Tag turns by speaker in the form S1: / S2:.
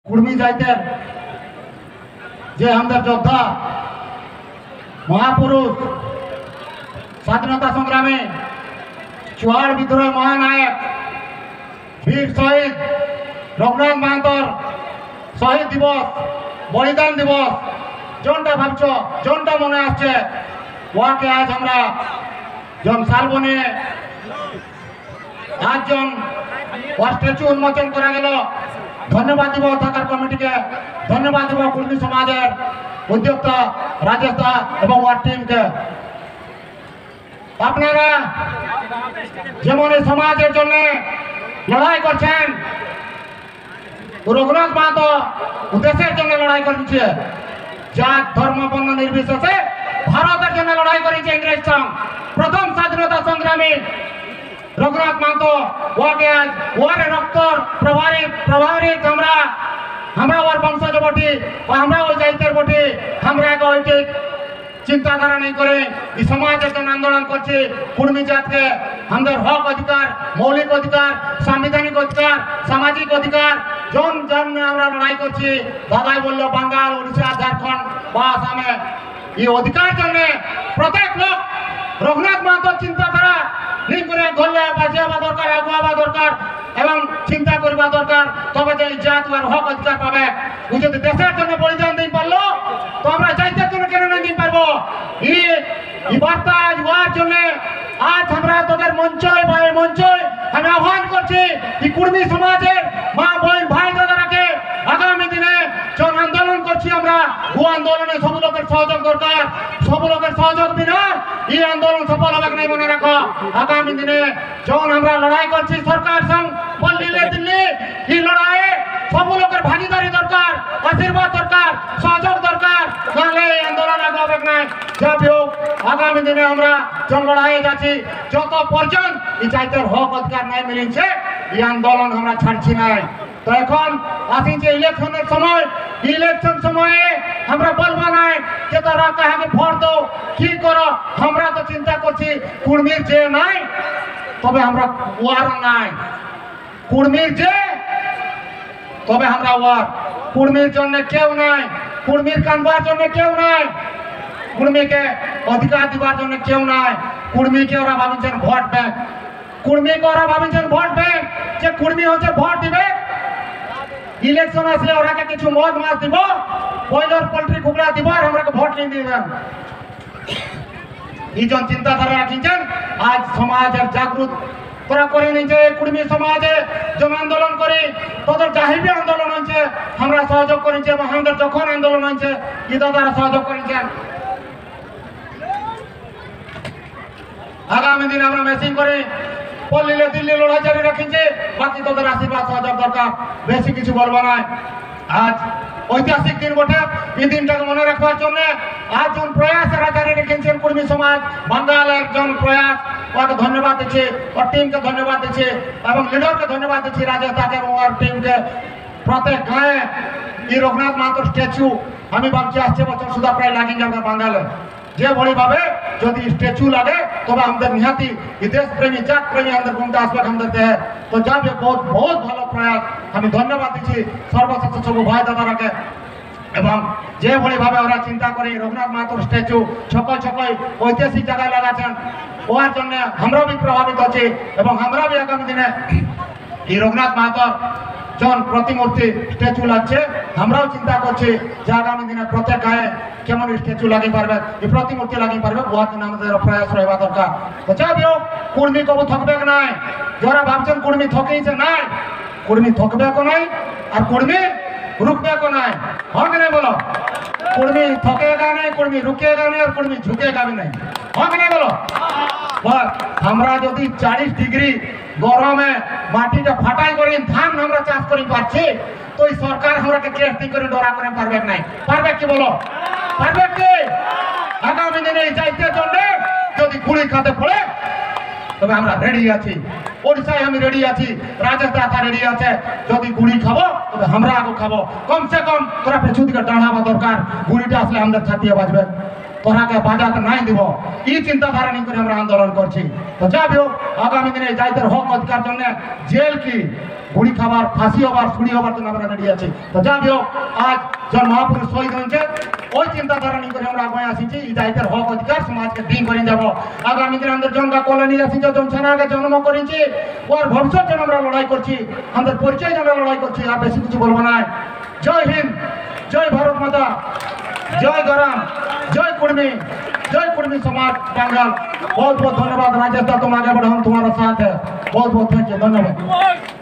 S1: কুর্মী যাইতেন যে আমাদের যোদ্ধা মহাপুরুষ স্বাধীনতা সংগ্রামে চুয়াড় বিদ্রোহ মহানায়ক বীর শহীদ রঘুনাথ মাহাতর শহীদ দিবস বলিদান দিবস जोनटा भावছ जोनटा मने आसছে ওয়াকে আজ আমরা জন শালবনে আজজন স্ট্যাচু উন্মোচন করা গেল। ধন্যবাদ দিব থাকার কমিটিকে, ধন্যবাদ দিব কুর্মী সমাজের উদ্যোক্তা রাজেশ দা এবং ওয়ার্ড টিমকে। আপনারা যেমন এই সমাজের জন্য লড়াই করছেন, রঘুনাথ মাহাতো দেশের জন্য লড়াই করছে, জাত ধর্ম বর্ণ নির্বিশেষে ভারতের জন্য লড়াই করেছে ইংরেজ সঙ্গে। প্রথম স্বাধীনতা সংগ্রামী রঘুনাথ মাহাতো ওকে আজ ওর রক্ত প্রভাবিত আমরা ওর বংশজ বটি, আমরা ওই জাতির বটি, আমরা এক ঐতিক চিন্তাধারা নেই করে এই সমাজের জন্য আন্দোলন করছি। কুর্মী জাতকে আমাদের হক অধিকার, মৌলিক অধিকার, সাংবিধানিক অধিকার, সামাজিক অধিকার জন্য আমরা লড়াই করছি। দাদাই বললো বাঙ্গাল, উড়িষ্যা, ঝাড়খণ্ড বা আসামে এই অধিকার জন্য প্রত্যেক লোক রঘুনাথ মাহাতোর চিন্তাধারা নিয়ে করে ঘরলে বাঁচিয়ে দরকার, আগুয়া দরকার এবং চিন্তা করা দরকার, তবে যে এই জাত আর হক অধিকার পাবে। ও যদি দেশের জন্য বলিদান দিতে পারলো তো আমরা জাতির জন্য কেন না দিতে পারবো? এই বার্তা আজ হওয়ার জন্য আজ আমরা তোদের মঞ্চে আমি আহ্বান করছি এই কুর্মী সমাজের মা বোন ভাই দাদারাকে আগামী দিনে জন আন্দোলন করছি আমরা। ও আন্দোলনে সব লোকের সহযোগ দরকার, সব লোকের সহযোগ বিনা এই আন্দোলন সফল হবে না। মনে রাখো আগামী দিনে যখন আমরা লড়াই করছি সরকার সঙ্গে দিল্লি, এই লড়াইয়ে সব লোকের ভাগিদারি দরকার, আশীর্বাদ দরকার, সহযোগ দরকার, নাহলে এই আন্দোলন আগে হবে না। যাই হোক আগামী দিনে আমরা জন লড়াইয়ে যাচ্ছি, যত পর্যন্ত এই জাতির হক অধিকার নাই মিলছে এই আন্দোলন আমরা ছাড়ছি না। তো এখন আসছে ইলেকশনের সময়, ইলেকশন সময়ে আমরা বলবো না যে তারা কাহাকে ভোট দাও কি করো। আমরা তো চিন্তা করছি কুর্মীর যে নাই তবে আমরা ওয়ার নাই, কুর্মীর যে তবে আমরা ওয়ার। কুর্মীর জন্য কেউ নাই, কুর্মীর কানবার জন্য কেউ নাই, কুর্মীকে অধিকার দিবার জন্য কেউ নাই। কুর্মীকে ওরা ভাবছেন ভোট ব্যাংক, কুর্মীকে ওরা ভাবছেন ভোট ব্যাংক, যে কুর্মী হচ্ছে ভোট দিবে। ইলেকশন আসলে ওরাকে কিছু মদ মাছ দিব, বয়লার পোল্ট্রি কুকুরা দিব আর আমরা ভোট নিয়ে দিবেন। এই জন চিন্তাধারা রাখিছেন আজ সমাজের জাগরুক তোরা করে নিয়েছে। কুর্মী সমাজে জন আন্দোলন করে তোদের জাহিবি আন্দোলন হয়েছে, আমরা সহযোগ করেছি এবং আমাদের যখন আন্দোলন হয়েছে এই দাদারা সহযোগ করেছেন। আগামী দিনে আমরা মেশিন করে পল্লীলে দিল্লি লড়াই জারি রাখিছে, বাকি তোদের আশীর্বাদ সহযোগ দরকার, বেশি কিছু বলবো না। আজ ঐতিহাসিক দিন বটে, এই দিনটাকে মনে রাখবার জন্য আজ জন প্রয়াস এরা জারি রেখেছেন কুর্মী সমাজ বাঙ্গালের জন প্রয়াস, ওকে ধন্যবাদ দিচ্ছি, ওর টিমকে ধন্যবাদ দিচ্ছি এবং লিডারকে ধন্যবাদ দিচ্ছি রাজেশ দাকে এবং ওর টিমকে। প্রত্যেক গায়ে এই রঘুনাথ মাহাতোর স্ট্যাচু আমি ভাবছি আসছে বছর সুদ্ধা প্রায় লাগিয়ে যাবে বাঙ্গালে। যে ভଳି ভাবে যদি স্ট্যাচু লাগে তবে আমাদের নিহাতি দেশ প্রেমী জাত প্রেমী আমাদের গুণটা আসবে আমাদের দেহে। তো যাবে বহুত বহুত ভালো প্রয়াস, আমি ধন্যবাদ দিচ্ছি সর্বশেষ সব ভাই দাদারাকে। এবং যে ভଳି ভাবে ওরা চিন্তা করি রঘুনাথ মাহাতোর স্ট্যাচু ছকই ঐতিহাসিক জায়গায় লাগাচ্ছেন, ওর জন্য আমরাও বি প্রভাবিত আছি এবং আমরা বি আগামী দিনে এই রঘুনাথ মাহাতোর জন প্রতিমূর্তি স্ট্যাচু লাগছে, আমরাও চিন্তা করছি যে আগামী দিনে প্রত্যেক গায়ে কেমন স্ট্যাচু লাগিয়ে পারবে, এই প্রতিমূর্তি লাগিয়ে পারবে, ওর জন্য আমাদের প্রয়াস রহবা দরকার। তো যাই হোক কুর্মী কবু থকবে নাই, যারা ভাবছেন কুর্মী থকেইছে নাই, কুর্মী থকবে নাই আর কুর্মী রুকবে নাই। হক নাই বলো, কুর্মী থকেগা নাই, কুর্মী রুকেগা নাই আর কুর্মী ঝুঁকেগা নাই। হক নাই বলো। আমরা যদি 40 ডিগ্রি গরমে মাটিটা ফাটাই করে ধান আমরা চাষ করে পাচ্ছি, তো এই সরকার আমরাকে কেয়ারটি করে ডরা করে পারবে নাই, পারবে কি বলো? পারবে কি? আগামী দিনে এই চাইতে জন্য যদি গুলি খাতে পড়ে তবে আমরা রেডি আছি, ওড়িশায় আমি রেডি আছি, রাজেশ দাতা রেডি আছে। যদি গুলি খাবো তবে আমরা আগে খাবো, কমসে কম তোরা পেছু দিকে দাঁড়াবা দরকার, গুলিটা আসলে আমাদের ছাতিয়ে বাঁচবে। তোরাকে বাজাতে নাই দিব এই চিন্তাধারা নিয়ে করে আমরা আন্দোলন করছি। তো যাই হোক আগামী দিনে জাতির হক অধিকার জন্য জেল কি গুড়ি খাবার ফাঁসি হবার ছুরি হবার জন্য আমরা রেডি আছি। তো যাই হোক আজ যে মহাপুরুষ শহীদ হয়েছে ওই চিন্তাধারা নিয়ে করে আমরা আগে আসিছি এই জাতির হক অধিকার সমাজকে দিন করে যাব। আগামী দিনে আমাদের জনগা কলোনি আসি যে জনসানাকে জন্ম করেছি ওর ভবিষ্যৎ জন্য আমরা লড়াই করছি, আমাদের পরিচয় জন্য লড়াই করছি। আর বেশি কিছু বলবো না। জয় হিন্দ, জয় ভারত মাতা, জয় গরম, জয় कुर्मी समाज बंगाल। बहुत बहुत धन्यवाद राजेश दा, तुम आगे बढ़ो, हम तुम्हारा साथ है। बहुत बहुत थैंक यू, धन्यवाद।